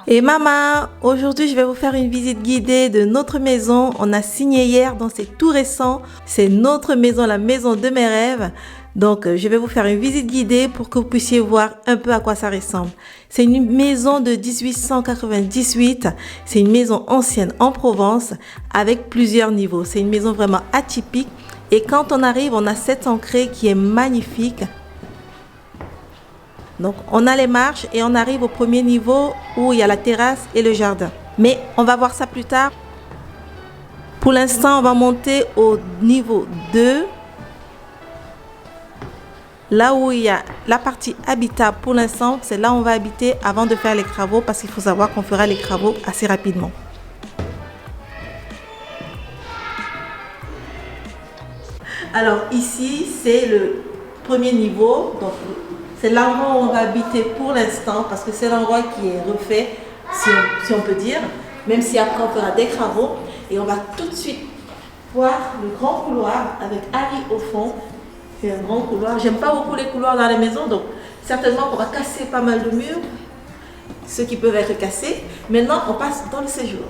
Et maman, aujourd'hui je vais vous faire une visite guidée de notre maison. On a signé hier, donc c'est tout récent. C'est notre maison, la maison de mes rêves. Donc je vais vous faire une visite guidée pour que vous puissiez voir un peu à quoi ça ressemble. C'est une maison de 1898. C'est une maison ancienne en Provence avec plusieurs niveaux. C'est une maison vraiment atypique. Et quand on arrive, on a cette entrée qui est magnifique. Donc, on a les marches et on arrive au premier niveau où il y a la terrasse et le jardin. Mais on va voir ça plus tard. Pour l'instant, on va monter au niveau 2. Là où il y a la partie habitable pour l'instant, c'est là où on va habiter avant de faire les travaux parce qu'il faut savoir qu'on fera les travaux assez rapidement. Alors ici, c'est le premier niveau. Donc, c'est l'endroit où on va habiter pour l'instant parce que c'est l'endroit qui est refait, si on peut dire, même si après on fera des travaux. Et on va tout de suite voir le grand couloir avec Harry au fond. C'est un grand couloir. J'aime pas beaucoup les couloirs dans les maisons, donc certainement qu'on va casser pas mal de murs, ceux qui peuvent être cassés. Maintenant, on passe dans le séjour.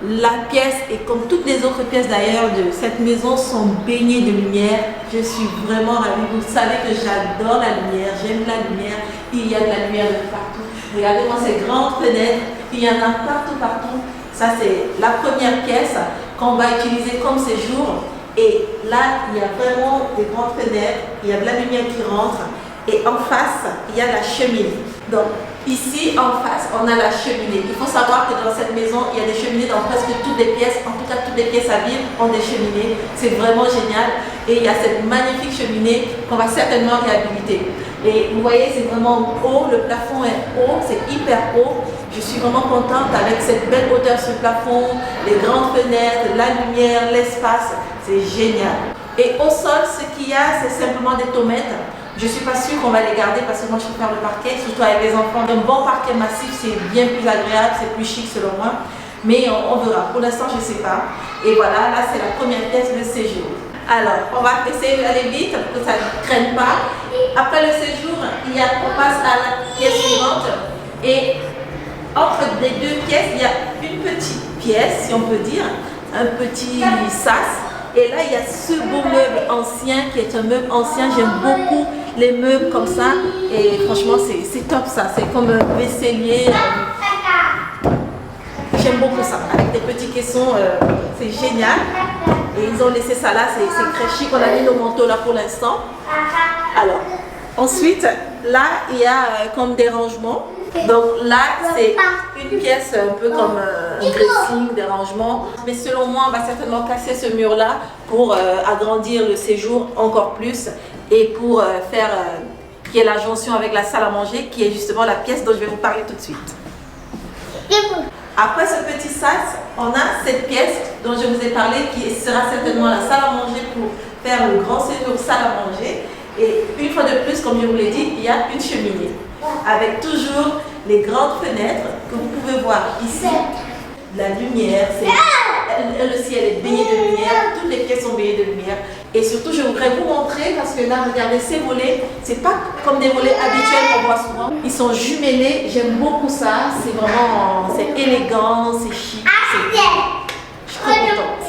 La pièce, et comme toutes les autres pièces d'ailleurs de cette maison, sont baignées de lumière. Je suis vraiment ravie. Vous savez que j'adore la lumière, j'aime la lumière. Il y a de la lumière de partout. Regardez-moi ces grandes fenêtres, il y en a partout. Ça, c'est la première pièce qu'on va utiliser comme séjour. Et là, il y a vraiment des grandes fenêtres, il y a de la lumière qui rentre. Et en face, il y a la cheminée. Donc, ici, en face, on a la cheminée. Il faut savoir que dans cette maison, il y a des cheminées dans presque toutes les pièces. En tout cas, toutes les pièces à vivre ont des cheminées. C'est vraiment génial. Et il y a cette magnifique cheminée qu'on va certainement réhabiliter. Et vous voyez, c'est vraiment haut. Le plafond est haut. C'est hyper haut. Je suis vraiment contente avec cette belle hauteur sur le plafond, les grandes fenêtres, la lumière, l'espace. C'est génial. Et au sol, ce qu'il y a, c'est simplement des tomates. Je ne suis pas sûre qu'on va les garder parce que moi je préfère le parquet, surtout avec les enfants. Un bon parquet massif, c'est bien plus agréable, c'est plus chic selon moi. Mais on verra. Pour l'instant, je ne sais pas. Et voilà, là c'est la première pièce de séjour. Alors, on va essayer d'aller vite pour que ça ne traîne pas. Après le séjour, on passe à la pièce suivante. Et entre les deux pièces, il y a une petite pièce, si on peut dire, un petit sas. Et là, il y a ce beau meuble ancien qui est un meuble ancien. J'aime beaucoup les meubles comme ça. Et franchement, c'est top ça. C'est comme un vaisselier. J'aime beaucoup ça. Avec des petits caissons, c'est génial. Et ils ont laissé ça là. C'est très chic. On a mis nos manteaux là pour l'instant. Alors, ensuite, là, il y a comme des rangements. Donc là, c'est une pièce un peu comme un dressing, des rangements. Mais selon moi, on va certainement casser ce mur-là pour agrandir le séjour encore plus et pour faire qu'il y ait la jonction avec la salle à manger, qui est justement la pièce dont je vais vous parler tout de suite. Après ce petit sas, on a cette pièce dont je vous ai parlé qui sera certainement la salle à manger pour faire le grand séjour salle à manger. Et une fois de plus, comme je vous l'ai dit, il y a une cheminée avec toujours les grandes fenêtres que vous pouvez voir ici. La lumière, le ciel est baigné de lumière, toutes les pièces sont baignées de lumière. Et surtout, je voudrais vous montrer, parce que là, regardez, ces volets, c'est pas comme des volets habituels qu'on voit souvent. Ils sont jumelés, j'aime beaucoup ça, c'est vraiment, c'est élégant, c'est chic, je suis trop contente.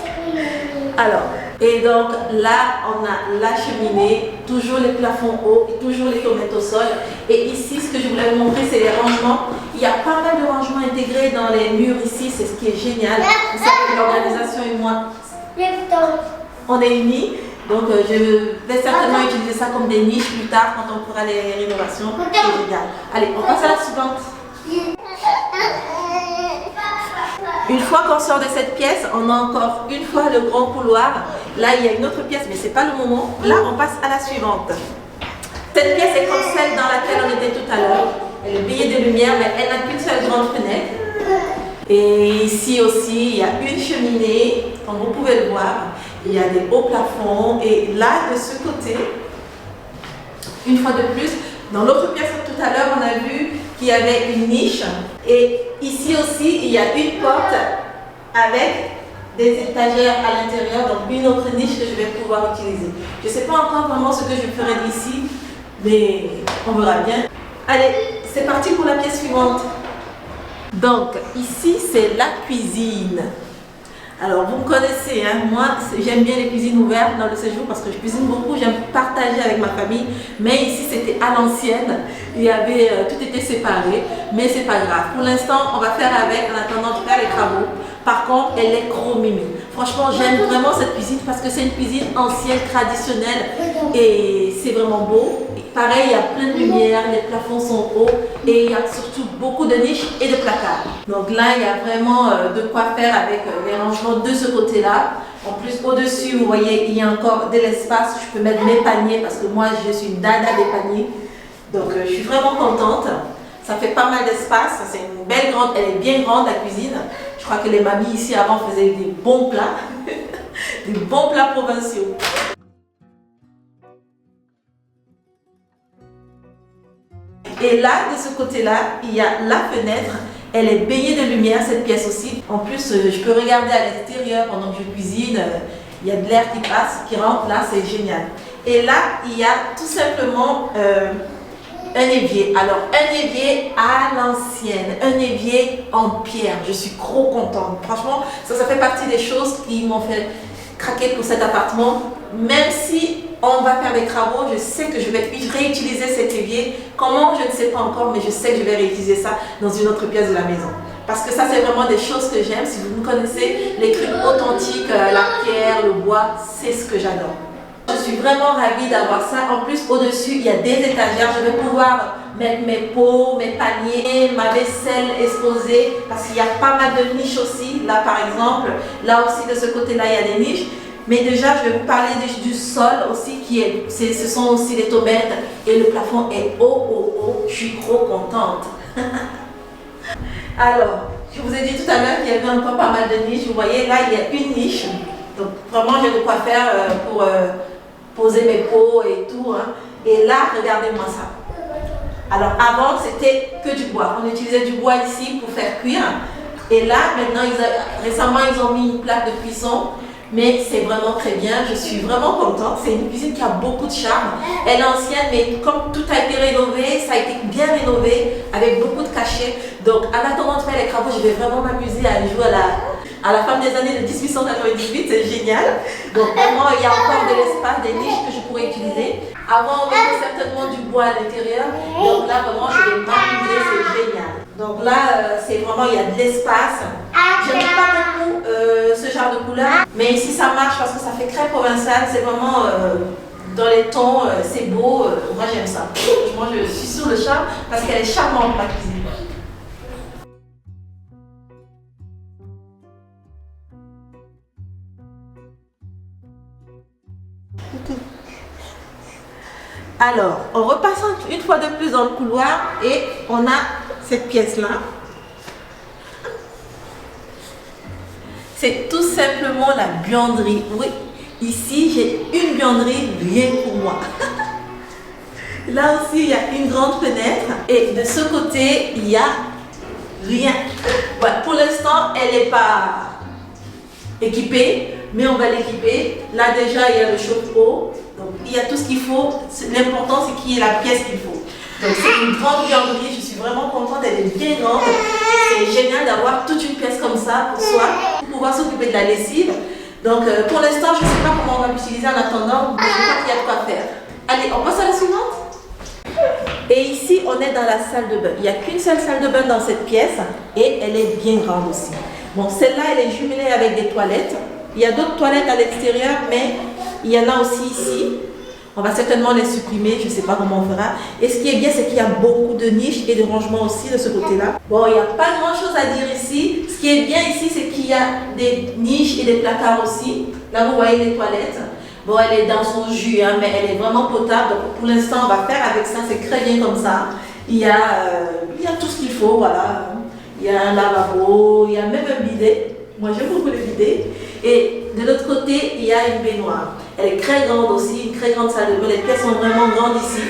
Alors, et donc là, on a la cheminée, toujours les plafonds hauts, et toujours les tomates au sol. Et ici, ce que je voulais vous montrer, c'est les rangements. Il y a pas mal de rangements intégrés dans les murs ici, c'est ce qui est génial. Vous savez, l'organisation et moi, on est unis. Donc je vais certainement utiliser ça comme des niches plus tard quand on fera les rénovations. C'est génial. Allez, on passe à la suivante. Une fois qu'on sort de cette pièce, on a encore une fois le grand couloir. Là, il y a une autre pièce, mais ce n'est pas le moment. Là, on passe à la suivante. Cette pièce est comme celle dans laquelle on était tout à l'heure. Elle est baignée de lumière, mais elle n'a qu'une seule grande fenêtre. Et ici aussi, il y a une cheminée, comme vous pouvez le voir. Il y a des hauts plafonds. Et là, de ce côté, une fois de plus, dans l'autre pièce tout à l'heure, on a vu qui avait une niche. Et ici aussi, il y a une porte avec des étagères à l'intérieur, donc une autre niche que je vais pouvoir utiliser. Je ne sais pas encore vraiment ce que je ferai d'ici, mais on verra bien. Allez, c'est parti pour la pièce suivante. Donc, ici, c'est la cuisine. Alors, vous me connaissez, hein, moi, j'aime bien les cuisines ouvertes dans le séjour parce que je cuisine beaucoup, j'aime partager avec ma famille. Mais ici, c'était à l'ancienne, il y avait, tout était séparé, mais c'est pas grave. Pour l'instant, on va faire avec, en attendant de faire les travaux. Par contre, elle est chromimée. Franchement, j'aime vraiment cette cuisine parce que c'est une cuisine ancienne, traditionnelle et c'est vraiment beau. Pareil, il y a plein de lumière, les plafonds sont hauts et il y a surtout beaucoup de niches et de placards. Donc là, il y a vraiment de quoi faire avec les rangements de ce côté-là. En plus, au-dessus, vous voyez, il y a encore de l'espace. Je peux mettre mes paniers parce que moi, je suis une dada des paniers. Donc, je suis vraiment contente. Ça fait pas mal d'espace. C'est une belle grande, elle est bien grande, la cuisine. Je crois que les mamies ici avant faisaient des bons plats, des bons plats provinciaux. Et là, de ce côté-là, il y a la fenêtre. Elle est baignée de lumière, cette pièce aussi. En plus, je peux regarder à l'extérieur pendant que je cuisine. Il y a de l'air qui passe, qui rentre. Là, c'est génial. Et là, il y a tout simplement un évier. Alors, un évier à l'ancienne. Un évier en pierre. Je suis trop contente. Franchement, ça fait partie des choses qui m'ont fait craquer pour cet appartement. Même si on va faire des travaux, je sais que je vais réutiliser cet évier. Comment, je ne sais pas encore, mais je sais que je vais réutiliser ça dans une autre pièce de la maison. Parce que ça, c'est vraiment des choses que j'aime. Si vous me connaissez, les trucs authentiques, la pierre, le bois, c'est ce que j'adore. Je suis vraiment ravie d'avoir ça. En plus, au-dessus, il y a des étagères. Je vais pouvoir mettre mes pots, mes paniers, ma vaisselle exposée. Parce qu'il y a pas mal de niches aussi. Là, par exemple, là aussi, de ce côté-là, il y a des niches. Mais déjà, je vais vous parler du sol aussi, ce sont aussi les tomates. Et le plafond est haut. Je suis trop contente. Alors, je vous ai dit tout à l'heure qu'il y avait encore pas mal de niches. Vous voyez, là, il y a une niche. Donc, vraiment, j'ai de quoi faire pour poser mes pots et tout. Hein. Et là, regardez-moi ça. Alors, avant, c'était que du bois. On utilisait du bois ici pour faire cuire. Et là, maintenant, récemment, ils ont mis une plaque de cuisson. Mais c'est vraiment très bien, je suis vraiment contente. C'est une cuisine qui a beaucoup de charme. Elle est ancienne, mais comme tout a été rénové, ça a été bien rénové, avec beaucoup de cachets. Donc, en attendant de faire les travaux, je vais vraiment m'amuser à jouer à la femme des années de 1898, c'est génial. Donc, vraiment, il y a encore de l'espace, des niches que je pourrais utiliser. Avant, on mettait certainement du bois à l'intérieur. Donc là, vraiment, je vais m'amuser, c'est génial. Donc là, c'est vraiment, il y a de l'espace. Je n'aime pas beaucoup ce genre de couleur, mais ici ça marche parce que ça fait très provincial. C'est vraiment dans les tons, c'est beau. Moi j'aime ça. Moi je suis sur le charme parce qu'elle est charmante, ma cuisine. Alors, on repasse une fois de plus dans le couloir et on a cette pièce-là. C'est tout simplement la buanderie. Oui, ici j'ai une buanderie rien pour moi. Là aussi il y a une grande fenêtre et de ce côté il y a rien. Ouais, pour l'instant elle n'est pas équipée, mais on va l'équiper. Là déjà il y a le chauffe-eau, donc il y a tout ce qu'il faut. L'important c'est qu'il y ait la pièce qu'il faut. Donc c'est une grande buanderie, je suis vraiment contente, elle est bien grande. C'est génial d'avoir toute une pièce comme ça pour soi, pour pouvoir s'occuper de la lessive. Donc pour l'instant, je ne sais pas comment on va l'utiliser en attendant, mais je crois qu'il y a de quoi faire. Allez, on passe à la suivante. Et ici, on est dans la salle de bain. Il n'y a qu'une seule salle de bain dans cette pièce et elle est bien grande aussi. Bon, celle-là, elle est jumelée avec des toilettes. Il y a d'autres toilettes à l'extérieur, mais il y en a aussi ici. On va certainement les supprimer, je ne sais pas comment on fera. Et ce qui est bien, c'est qu'il y a beaucoup de niches et de rangements aussi de ce côté-là. Bon, il n'y a pas grand-chose à dire ici. Ce qui est bien ici, c'est qu'il y a des niches et des placards aussi. Là, vous voyez les toilettes. Bon, elle est dans son jus, hein, mais elle est vraiment potable. Donc, pour l'instant, on va faire avec ça. C'est très bien comme ça. Il y a tout ce qu'il faut, voilà. Il y a un lavabo, il y a même un bidet. Moi, j'aime beaucoup le bidet. Et de l'autre côté, il y a une baignoire. Elle est très grande aussi, une très grande salle de bain. Les pièces sont vraiment grandes ici.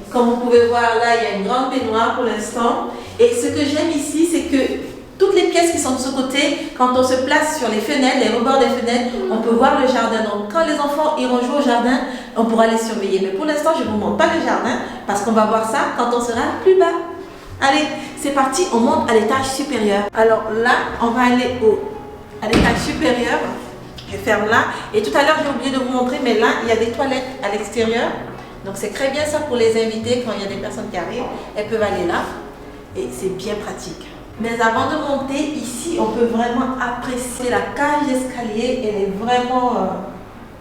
Comme vous pouvez voir là, il y a une grande baignoire pour l'instant. Et ce que j'aime ici, c'est que toutes les pièces qui sont de ce côté, quand on se place sur les fenêtres, les rebords des fenêtres, on peut voir le jardin. Donc quand les enfants iront jouer au jardin, on pourra les surveiller. Mais pour l'instant, je ne vous montre pas le jardin parce qu'on va voir ça quand on sera plus bas. Allez, c'est parti, on monte à l'étage supérieur. Alors là, on va aller à l'étage supérieur. Je ferme là. Et tout à l'heure, j'ai oublié de vous montrer, mais là, il y a des toilettes à l'extérieur. Donc c'est très bien ça pour les invités. Quand il y a des personnes qui arrivent, elles peuvent aller là. Et c'est bien pratique. Mais avant de monter, ici, on peut vraiment apprécier la cage d'escalier. Elle est vraiment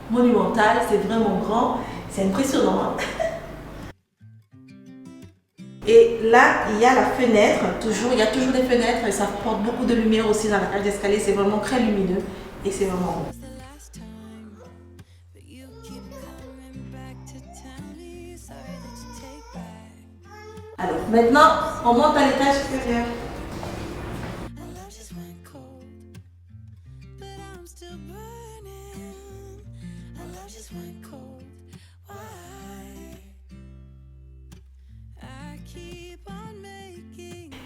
monumentale, c'est vraiment grand. C'est impressionnant. Et là, il y a la fenêtre, il y a toujours des fenêtres et ça porte beaucoup de lumière aussi dans la cage d'escalier. C'est vraiment très lumineux et c'est vraiment beau. Alors, maintenant, on monte à l'étage supérieur.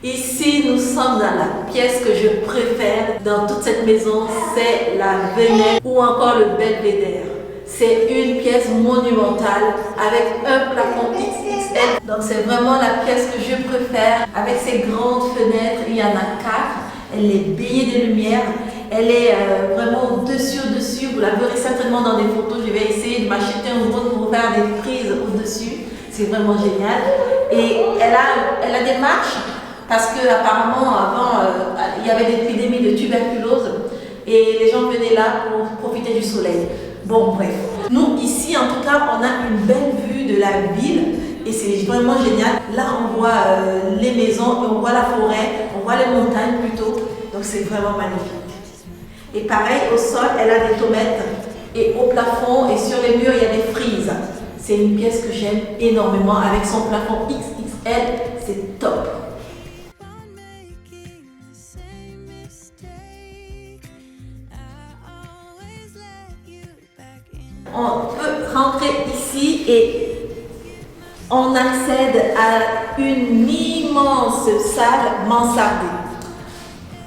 Ici, nous sommes dans la pièce que je préfère dans toute cette maison, c'est la Venette ou encore le belvédère. C'est une pièce monumentale avec un plafond XXL. Donc c'est vraiment la pièce que je préfère. Avec ses grandes fenêtres, il y en a 4. Elle est baignée de lumière. Elle est vraiment au-dessus. Vous la verrez certainement dans des photos. Je vais essayer de m'acheter un drone pour faire des prises au-dessus. C'est vraiment génial. Et elle a des marches. Parce qu'apparemment, avant, il y avait des épidémies de tuberculose et les gens venaient là pour profiter du soleil. Bon, bref. Nous, ici, en tout cas, on a une belle vue de la ville et c'est vraiment génial. Là, on voit les maisons, on voit la forêt, on voit les montagnes plutôt. Donc, c'est vraiment magnifique. Et pareil, au sol, elle a des tomates et au plafond et sur les murs, il y a des frises. C'est une pièce que j'aime énormément avec son plafond XXL. C'est top. On peut rentrer ici et on accède à une immense salle mansardée.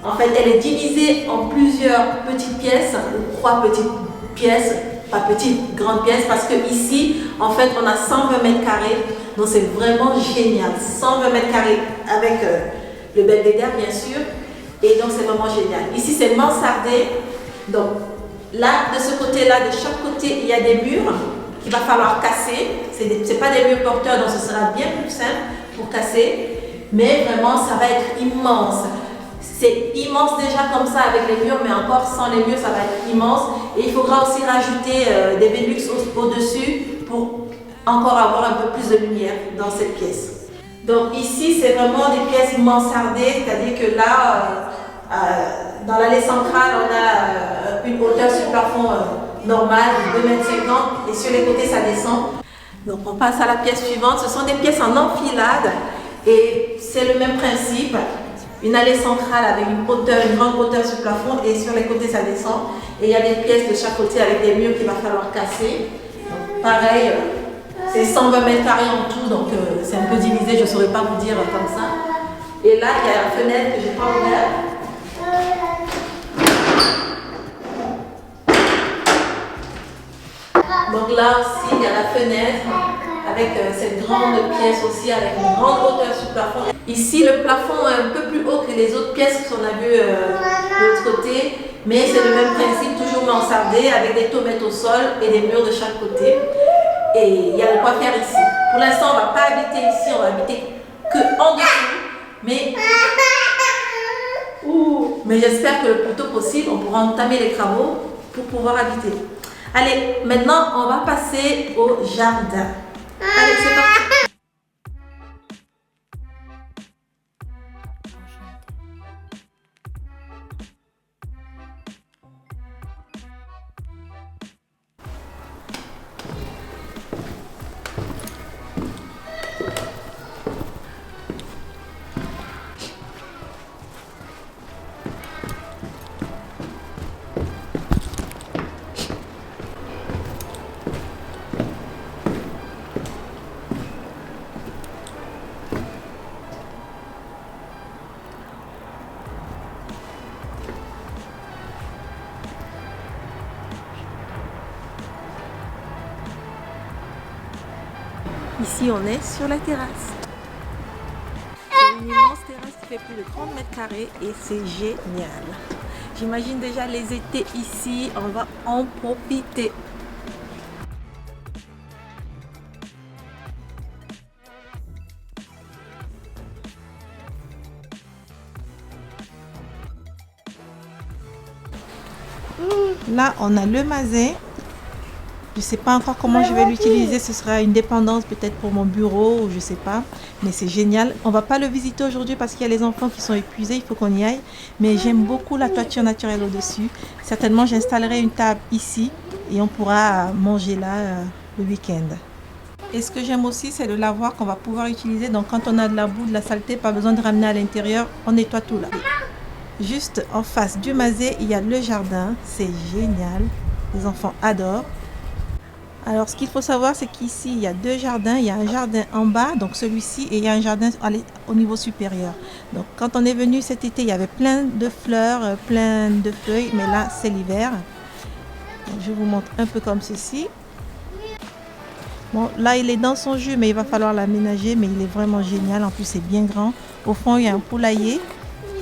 En fait, elle est divisée en plusieurs petites pièces, ou 3 petites pièces, pas petites, grandes pièces, parce que ici, en fait, on a 120 mètres carrés, donc c'est vraiment génial. 120 mètres carrés avec le belvédère, bien sûr, et donc c'est vraiment génial. Ici, c'est mansardé, donc là, de ce côté-là, de chaque côté, il y a des murs qu'il va falloir casser. Ce n'est pas des murs porteurs, donc ce sera bien plus simple pour casser. Mais vraiment, ça va être immense. C'est immense déjà comme ça avec les murs, mais encore sans les murs, ça va être immense. Et il faudra aussi rajouter des Velux au-dessus pour encore avoir un peu plus de lumière dans cette pièce. Donc ici, c'est vraiment des pièces mansardées, c'est-à-dire que là, dans l'allée centrale, on a une hauteur sur le plafond normale de 2,50 m et sur les côtés, ça descend. Donc on passe à la pièce suivante. Ce sont des pièces en enfilade et c'est le même principe. Une allée centrale avec une grande hauteur sur le plafond et sur les côtés, ça descend. Et il y a des pièces de chaque côté avec des murs qu'il va falloir casser. Donc, pareil, c'est 120 mètres carrés en tout, donc c'est un peu divisé, je ne saurais pas vous dire comme ça. Et là, il y a la fenêtre que je n'ai pas ouverte. Donc là aussi, il y a la fenêtre avec cette grande pièce aussi, avec une grande hauteur sur le plafond. Ici, le plafond est un peu plus haut que les autres pièces qu'on a vues de l'autre côté, mais c'est le même principe, toujours mansardé, avec des tomates au sol et des murs de chaque côté. Et il y a de quoi faire ici. Pour l'instant, on ne va pas habiter ici, on va habiter que en dessous, mais j'espère que le plus tôt possible, on pourra entamer les travaux pour pouvoir habiter. Allez, maintenant, on va passer au jardin. Allez, c'est parti. Ici, on est sur la terrasse. C'est une immense terrasse qui fait plus de 30 mètres carrés et c'est génial. J'imagine déjà les étés ici, on va en profiter. Là, on a le Mazet. Je ne sais pas encore comment je vais l'utiliser. Ce sera une dépendance peut-être pour mon bureau ou je ne sais pas. Mais c'est génial. On ne va pas le visiter aujourd'hui parce qu'il y a les enfants qui sont épuisés. Il faut qu'on y aille. Mais j'aime beaucoup la toiture naturelle au-dessus. Certainement, j'installerai une table ici et on pourra manger là le week-end. Et ce que j'aime aussi, c'est le lavoir qu'on va pouvoir utiliser. Donc, quand on a de la boue, de la saleté, pas besoin de ramener à l'intérieur. On nettoie tout là. Juste en face du Mazet, il y a le jardin. C'est génial. Les enfants adorent. Alors, ce qu'il faut savoir, c'est qu'ici, il y a deux jardins. Il y a un jardin en bas, donc celui-ci, et il y a un jardin au niveau supérieur. Donc, quand on est venu cet été, il y avait plein de fleurs, plein de feuilles, mais là, c'est l'hiver. Je vous montre un peu comme ceci. Bon, là, il est dans son jus, mais il va falloir l'aménager, mais il est vraiment génial. En plus, c'est bien grand. Au fond, il y a un poulailler,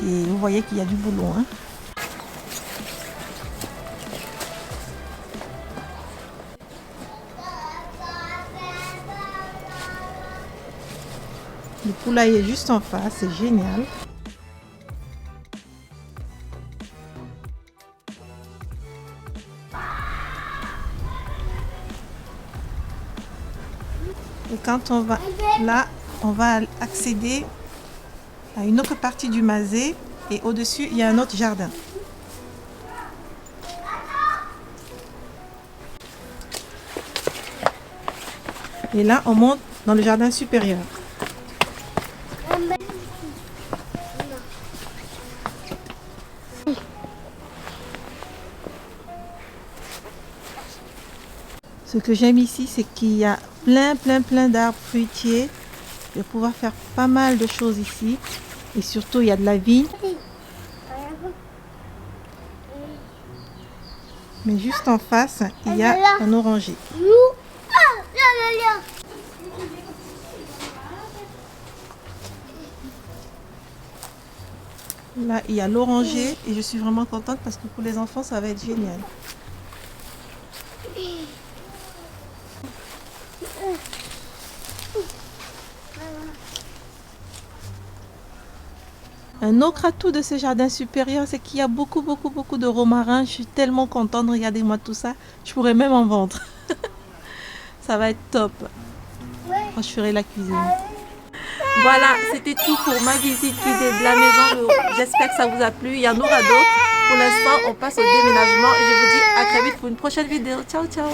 et vous voyez qu'il y a du boulot, hein. Le poulailler est juste en face, c'est génial. Et quand on va là, on va accéder à une autre partie du Mazet et au-dessus, il y a un autre jardin. Et là, on monte dans le jardin supérieur. Ce que j'aime ici, c'est qu'il y a plein d'arbres fruitiers. Je vais pouvoir faire pas mal de choses ici. Et surtout, il y a de la vigne. Mais juste en face, il y a un oranger. Là, il y a l'oranger et je suis vraiment contente parce que pour les enfants, ça va être génial. Un autre atout de ce jardin supérieur, c'est qu'il y a beaucoup de romarins. Je suis tellement contente. Regardez-moi tout ça. Je pourrais même en vendre. Ça va être top. Quand je ferai la cuisine. Voilà, c'était tout pour ma visite guidée de la maison. J'espère que ça vous a plu. Il y en aura d'autres. Pour l'instant, on passe au déménagement. Et je vous dis à très vite pour une prochaine vidéo. Ciao, ciao.